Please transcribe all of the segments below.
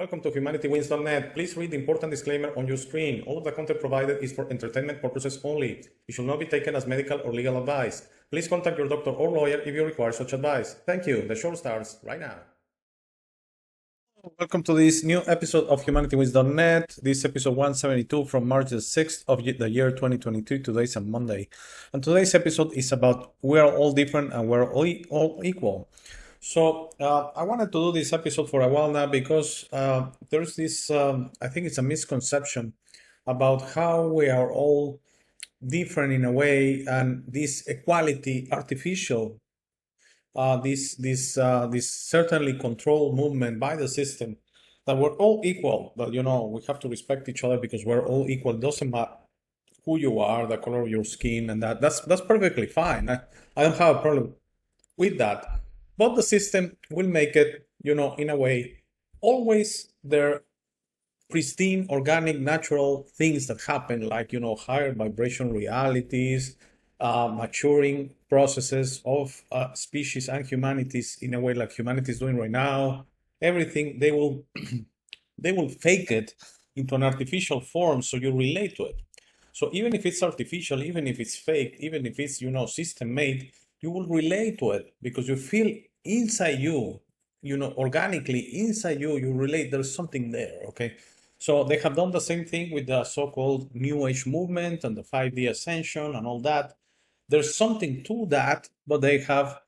Welcome to HumanityWins.net. Please read the important disclaimer on your screen. All of the content provided is for entertainment purposes only. It should not be taken as medical or legal advice. Please contact your doctor or lawyer if you require such advice. Thank you. The show starts right now. Welcome to this new episode of HumanityWins.net. This is episode 172 from March the 6th of the year 2022. Today's a Monday. And today's episode is about we are all different and we're all equal. So I wanted to do this episode for a while now because there's this, I think it's a misconception about how we are all different in a way, and this equality, artificial, this certainly controlled movement by the system that we're all equal, that we have to respect each other because we're all equal. It doesn't matter who you are, the color of your skin, and that's perfectly fine. I don't have a problem with that. But the system will make it, in a way, always there pristine, organic, natural things that happen, like, higher vibration realities, maturing processes of species and humanities in a way like humanity is doing right now. Everything, they will they will fake it into an artificial form so you relate to it. So even if it's artificial, even if it's fake, even if it's, system made, you will relate to it because you feel inside you, organically inside you, you relate, there's something there, okay? So they have done the same thing with the so-called New Age movement and the 5D ascension and all that. There's something to that, but they have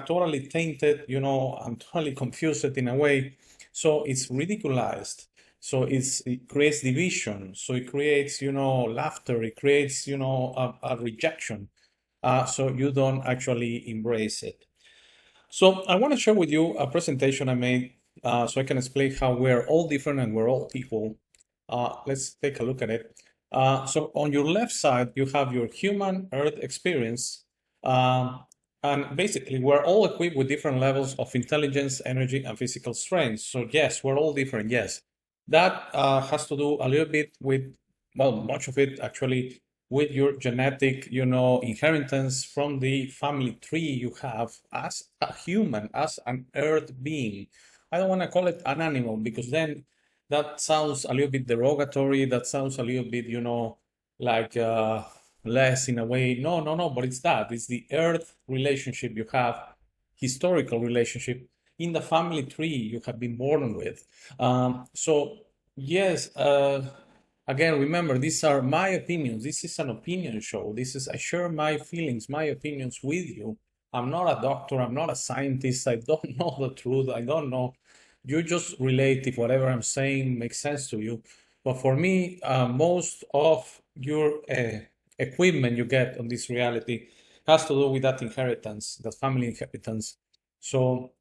totally tainted, and totally confused it in a way. So it's ridiculized. So it creates division. So it creates, laughter. It creates, a rejection. So you don't actually embrace it. So I want to share with you a presentation I made so I can explain how we're all different and we're all equal. Let's take a look at it. So on your left side, you have your human Earth experience. And basically, we're all equipped with different levels of intelligence, energy, and physical strength. So yes, we're all different, yes. That has to do a little bit with, well, much of it actually, with your genetic, inheritance from the family tree you have as a human, as an earth being. I don't want to call it an animal because then that sounds a little bit derogatory. That sounds a little bit, like less in a way. No, but it's that. It's the earth relationship you have, historical relationship in the family tree you have been born with. So yes, again, remember, these are my opinions. This is an opinion show. I share my feelings, my opinions with you. I'm not a doctor. I'm not a scientist. I don't know the truth. I don't know. You just relate if whatever I'm saying makes sense to you. But for me, most of your equipment you get on this reality has to do with that inheritance, that family inheritance. So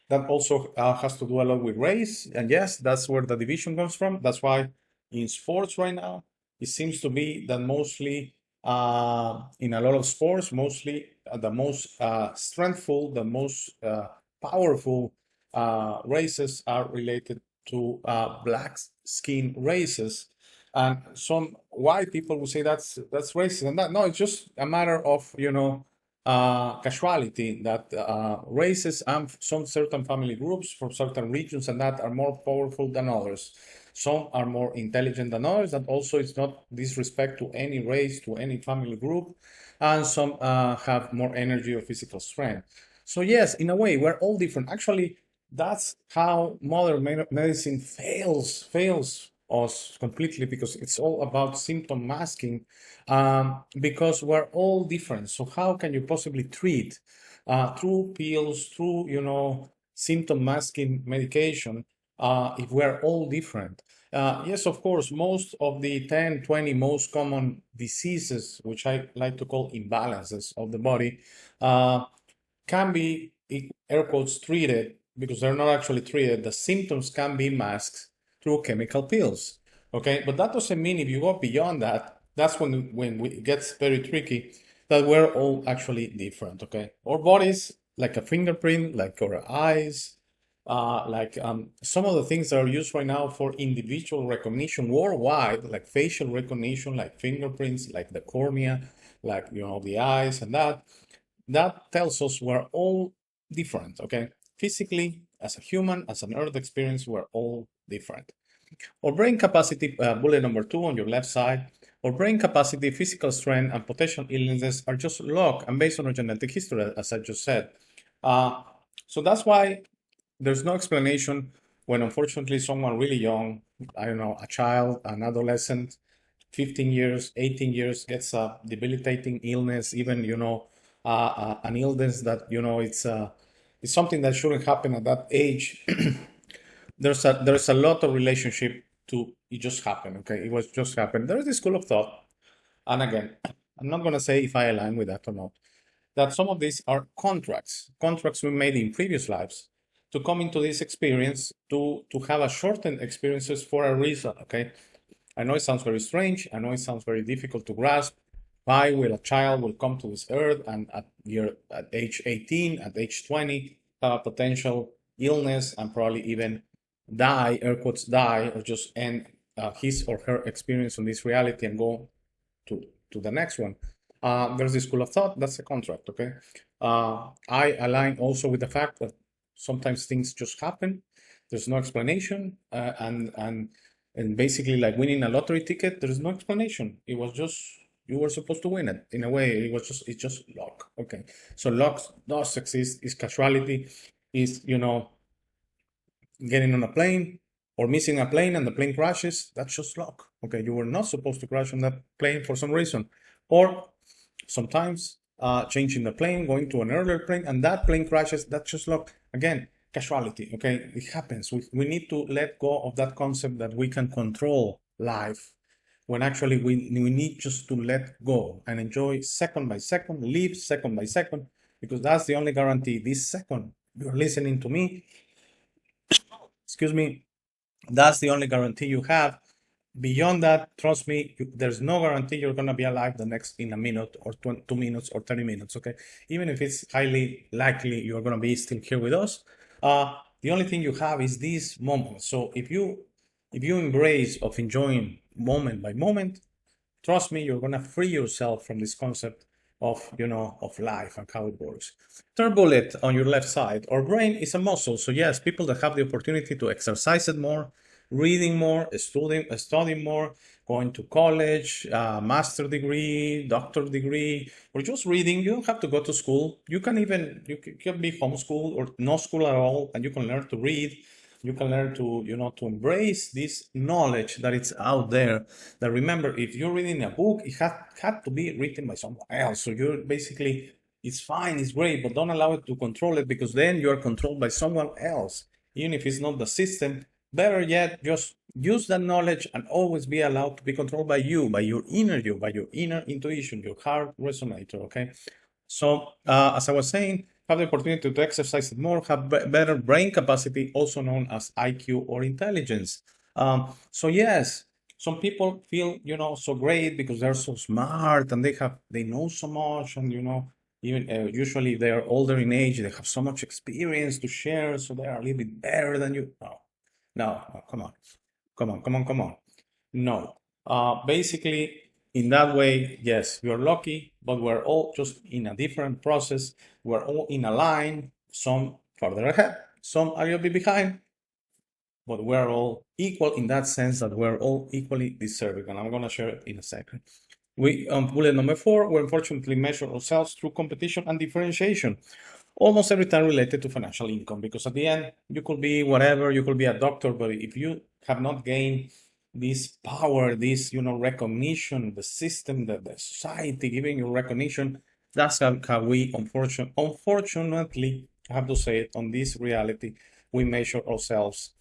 that also has to do a lot with race. And yes, that's where the division comes from. That's why in sports right now, it seems to be that mostly in a lot of sports, mostly the most strengthful, the most powerful races are related to black skin races. And some white people will say that's racist. And no, it's just a matter of, casuality that races and some certain family groups from certain regions and that are more powerful than others. Some are more intelligent than others, and also it's not disrespect to any race, to any family group, and some have more energy or physical strength. So yes, in a way, we're all different. Actually, that's how modern medicine fails us completely, because it's all about symptom masking, because we're all different. So how can you possibly treat through pills, through symptom masking medication, if we're all different? Yes, of course, most of the 10, 20 most common diseases, which I like to call imbalances of the body, can be, air quotes, treated, because they're not actually treated. The symptoms can be masked through chemical pills. Okay, but that doesn't mean if you go beyond that, that's when it gets very tricky, that we're all actually different. Okay, our bodies, like a fingerprint, like our eyes, like some of the things that are used right now for individual recognition worldwide, like facial recognition, like fingerprints, like the cornea, like the eyes, and that tells us we're all different. Okay, physically, as a human, as an earth experience, we're all different. Our brain capacity, bullet number 2 on your left side, our brain capacity, physical strength, and potential illnesses are just luck and based on our genetic history, as I just said. So that's why there's no explanation when, unfortunately, someone really young, I don't know, a child, an adolescent, 15 years, 18 years, gets a debilitating illness, even, an illness that, it's something that shouldn't happen at that age. There's a lot of relationship to it just happened. Okay, it was just happened. There is this school of thought, and again, I'm not gonna say if I align with that or not. That some of these are contracts we made in previous lives to come into this experience to have a shortened experiences for a reason. Okay, I know it sounds very strange. I know it sounds very difficult to grasp. Why will a child will come to this earth and at age 18, at age 20, have a potential illness and probably even die, air quotes, die, or just end his or her experience on this reality and go to the next one. There's this school of thought, that's a contract, okay? I align also with the fact that sometimes things just happen. There's no explanation, and basically like winning a lottery ticket, there's no explanation. It was just you were supposed to win it. In a way, it's just luck. Okay, so luck does exist. Is casualty, is getting on a plane or missing a plane and the plane crashes. That's just luck. Okay, you were not supposed to crash on that plane for some reason, or sometimes changing the plane, going to an earlier plane, and that plane crashes. That's just luck. Again, casualty. Okay, it happens. We need to let go of that concept that we can control life, when actually we need just to let go and enjoy second by second, live second by second, because that's the only guarantee. This second you're listening to me, excuse me, that's the only guarantee you have. Beyond that, trust me, there's no guarantee you're going to be alive the next in a minute or 2 minutes or 30 minutes, okay? Even if it's highly likely you're going to be still here with us, the only thing you have is this moment. So if you embrace of enjoying moment by moment, trust me, you're going to free yourself from this concept of life and how it works. Third bullet on your left side, our brain is a muscle. So yes, people that have the opportunity to exercise it more, reading more, studying more, going to college, master degree, doctor degree, or just reading. You don't have to go to school. You can be homeschooled or no school at all, and you can learn to read. You can learn to, to embrace this knowledge that it's out there. That remember, if you're reading a book, it had to be written by someone else. So you're basically, it's fine, it's great, but don't allow it to control it, because then you're controlled by someone else. Even if it's not the system, better yet, just use that knowledge and always be allowed to be controlled by you, by your inner intuition, your heart resonator, okay? So as I was saying, have the opportunity to exercise it more, have better brain capacity, also known as IQ or intelligence. So yes, some people feel, so great because they're so smart and they know so much, and even usually they are older in age, they have so much experience to share, so they are a little bit better than you. No, come on. No, basically, in that way, yes, you're lucky, but we're all just in a different process. We're all in a line, some further ahead, some a little bit behind, but we're all equal in that sense that we're all equally deserving. And I'm going to share it in a second. Bullet number 4, we unfortunately measure ourselves through competition and differentiation. Almost every time related to financial income, because at the end, you could be whatever, you could be a doctor, but if you have not gained this power, this, recognition, the system, the society giving you recognition, that's how we, unfortunately, I have to say it, on this reality, we measure ourselves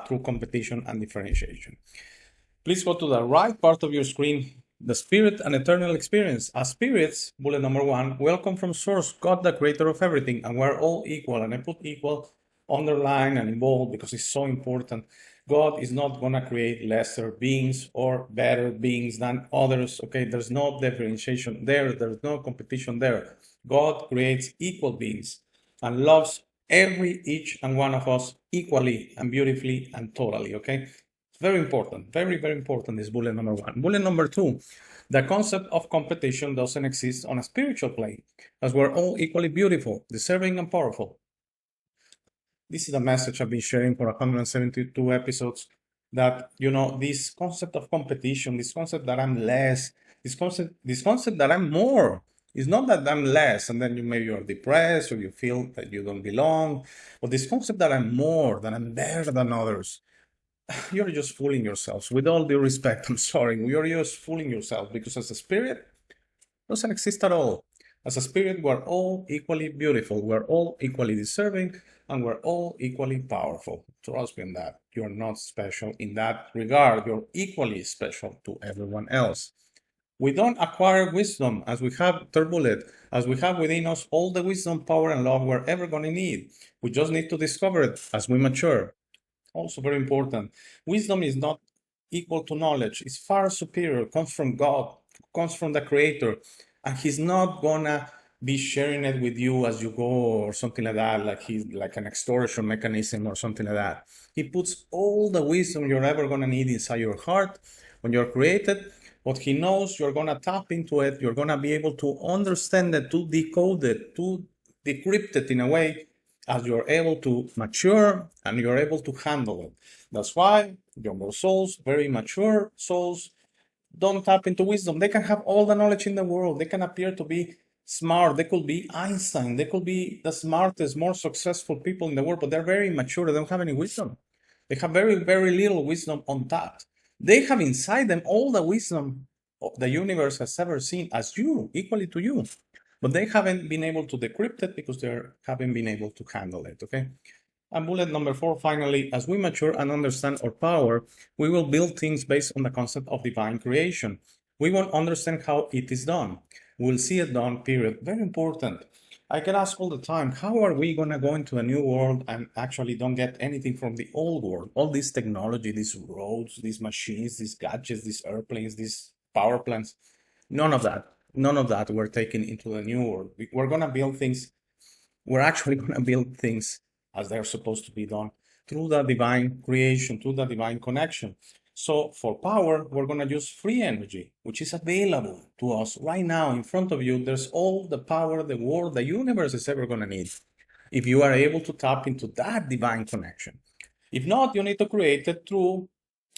through competition and differentiation. Please go to the right part of your screen, the spirit and eternal experience. As spirits, bullet number 1, welcome from source, God, the creator of everything, and we're all equal. And I put equal underline and involved because it's so important. God is not going to create lesser beings or better beings than others. Okay, there's no differentiation there. There's no competition there. God creates equal beings and loves each and one of us equally and beautifully and totally. Okay, very important, very, very important is bullet number 1. Bullet number 2, the concept of competition doesn't exist on a spiritual plane, as we're all equally beautiful, deserving, and powerful. This is a message I've been sharing for 172 episodes, that, this concept of competition, this concept that I'm less, this concept that I'm more. It's not that I'm less and then maybe you're depressed or you feel that you don't belong, but this concept that I'm more, that I'm better than others. You're just fooling yourselves. With all due respect, I'm sorry. You're just fooling yourself, because as a spirit doesn't exist at all. As a spirit, we're all equally beautiful. We're all equally deserving, and we're all equally powerful. Trust me in that. You're not special in that regard. You're equally special to everyone else. We don't acquire wisdom as we have turbulent, as we have within us all the wisdom, power, and love we're ever going to need. We just need to discover it as we mature. Also very important. Wisdom is not equal to knowledge. It's far superior, comes from God, comes from the Creator, and He's not gonna be sharing it with you as you go or something like that, like He's like an extortion mechanism or something like that. He puts all the wisdom you're ever gonna need inside your heart when you're created. What He knows, you're gonna tap into it, you're gonna be able to understand it, to decode it, to decrypt it in a way as you're able to mature and you're able to handle it. That's why younger souls, very mature souls, don't tap into wisdom. They can have all the knowledge in the world. They can appear to be smart. They could be Einstein. They could be the smartest, more successful people in the world, but they're very immature. They don't have any wisdom. They have very, very little wisdom on that. They have inside them all the wisdom the universe has ever seen as you, equally to you. But they haven't been able to decrypt it because they haven't been able to handle it, okay? And bullet number 4, finally, as we mature and understand our power, we will build things based on the concept of divine creation. We won't understand how it is done. We'll see it done, period. Very important. I get asked all the time, how are we going to go into a new world and actually don't get anything from the old world? All this technology, these roads, these machines, these gadgets, these airplanes, these power plants, none of that. None of that we're taking into the new world. We're going to build things. We're actually going to build things as they're supposed to be done through the divine creation, through the divine connection. So for power, we're going to use free energy, which is available to us right now in front of you. There's all the power the world, the universe is ever going to need if you are able to tap into that divine connection. If not, you need to create it through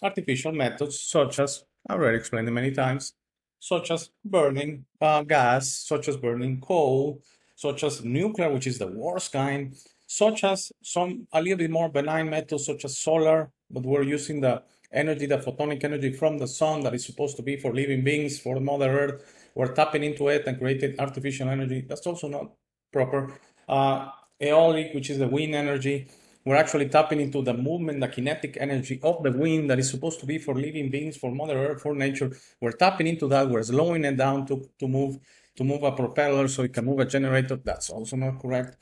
artificial methods, such as I've already explained it many times, such as burning gas, such as burning coal, such as nuclear, which is the worst kind, such as some a little bit more benign methods, such as solar, but we're using the energy, the photonic energy from the sun that is supposed to be for living beings, for Mother Earth. We're tapping into it and creating artificial energy. That's also not proper. Aeolic, which is the wind energy. We're actually tapping into the movement, the kinetic energy of the wind that is supposed to be for living beings, for Mother Earth, for nature. We're tapping into that. We're slowing it down to move a propeller so it can move a generator. That's also not correct.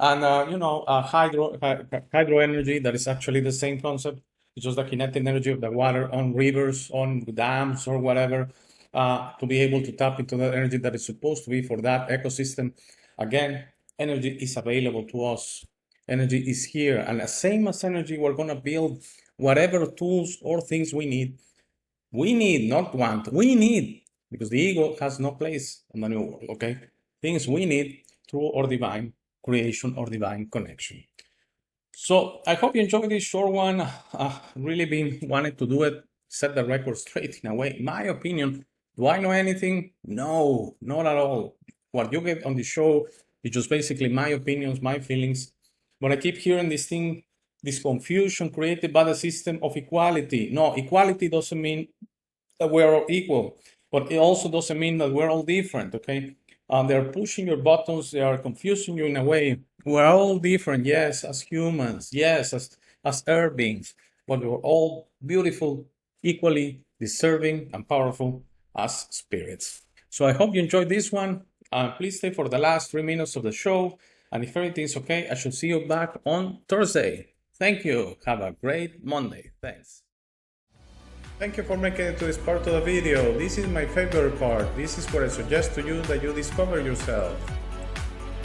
And hydro energy, that is actually the same concept. It's just the kinetic energy of the water on rivers, on dams, or whatever, to be able to tap into that energy that is supposed to be for that ecosystem. Again, energy is available to us. Energy is here, and the same as energy, we're going to build whatever tools or things we need. We need, not want, we need, because the ego has no place in the new world, okay? Things we need through our divine creation or divine connection. So I hope you enjoyed this short one. Really been wanting to do it, set the record straight in a way. In my opinion, do I know anything? No, not at all. What you get on the show is just basically my opinions, my feelings. But I keep hearing this thing, this confusion created by the system of equality. No, equality doesn't mean that we're all equal, but it also doesn't mean that we're all different, okay? They're pushing your buttons, they are confusing you in a way. We're all different, yes, as humans, yes, as earth beings, but we're all beautiful, equally deserving and powerful as spirits. So I hope you enjoyed this one. Please stay for the last 3 minutes of the show. And if everything's okay, I should see you back on Thursday. Thank you. Have a great Monday. Thanks. Thank you for making it to this part of the video. This is my favorite part. This is where I suggest to you that you discover yourself.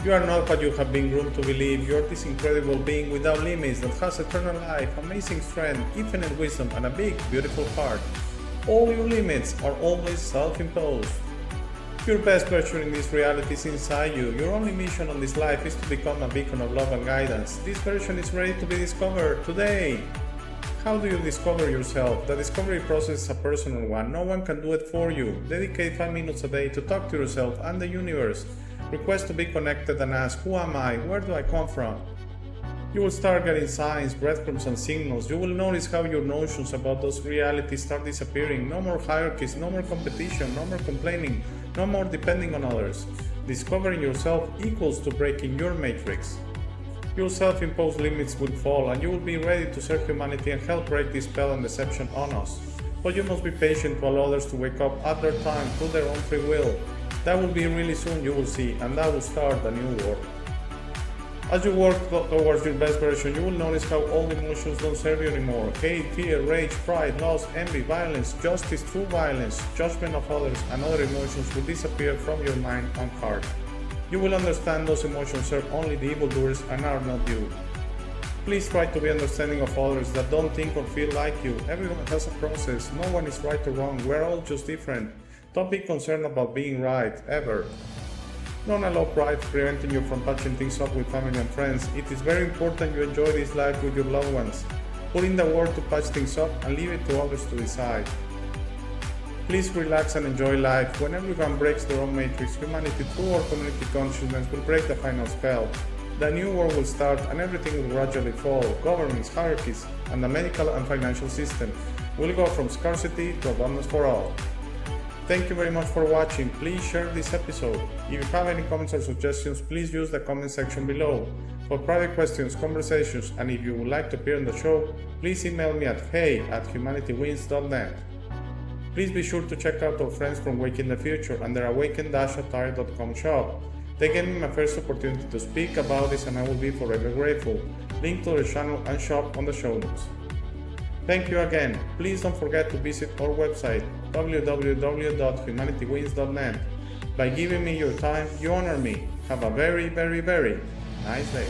You are not what you have been groomed to believe. You are this incredible being without limits that has eternal life, amazing strength, infinite wisdom, and a big, beautiful heart. All your limits are always self-imposed. Your best version in this reality is inside you. Your only mission on this life is to become a beacon of love and guidance. This version is ready to be discovered today. How do you discover yourself? The discovery process is a personal one. No one can do it for you. Dedicate 5 minutes a day to talk to yourself and the universe. Request to be connected and ask, who am I? Where do I come from? You will start getting signs, breadcrumbs, and signals. You will notice how your notions about those realities start disappearing. No more hierarchies, no more competition, no more complaining, no more depending on others. Discovering yourself equals to breaking your matrix. Your self-imposed limits will fall, and you will be ready to serve humanity and help break this spell and deception on us. But you must be patient to allow others to wake up at their time through their own free will. That will be really soon, you will see, and that will start a new world. As you work towards your best version, you will notice how old emotions don't serve you anymore. Hate, fear, rage, pride, loss, envy, violence, justice, true violence, judgment of others, and other emotions will disappear from your mind and heart. You will understand those emotions serve only the evildoers and are not you. Please try to be understanding of others that don't think or feel like you. Everyone has a process. No one is right or wrong. We're all just different. Don't be concerned about being right, ever. Don't allow pride preventing you from patching things up with family and friends. It is very important you enjoy this life with your loved ones. Put in the work to patch things up and leave it to others to decide. Please relax and enjoy life. When everyone breaks their own matrix, humanity through our community consciousness will break the final spell. The new world will start and everything will gradually fall. Governments, hierarchies, and the medical and financial system will go from scarcity to abundance for all. Thank you very much for watching. Please share this episode. If you have any comments or suggestions, please use the comment section below. For private questions, conversations, and if you would like to appear on the show, please email me at hey@humanitywins.net. Please be sure to check out our friends from Waking the Future and their awaken-attire.com shop. They gave me my first opportunity to speak about this and I will be forever grateful. Link to their channel and shop on the show notes. Thank you again. Please don't forget to visit our website www.humanitywins.net. By giving me your time, you honor me. Have a very, very, very nice day.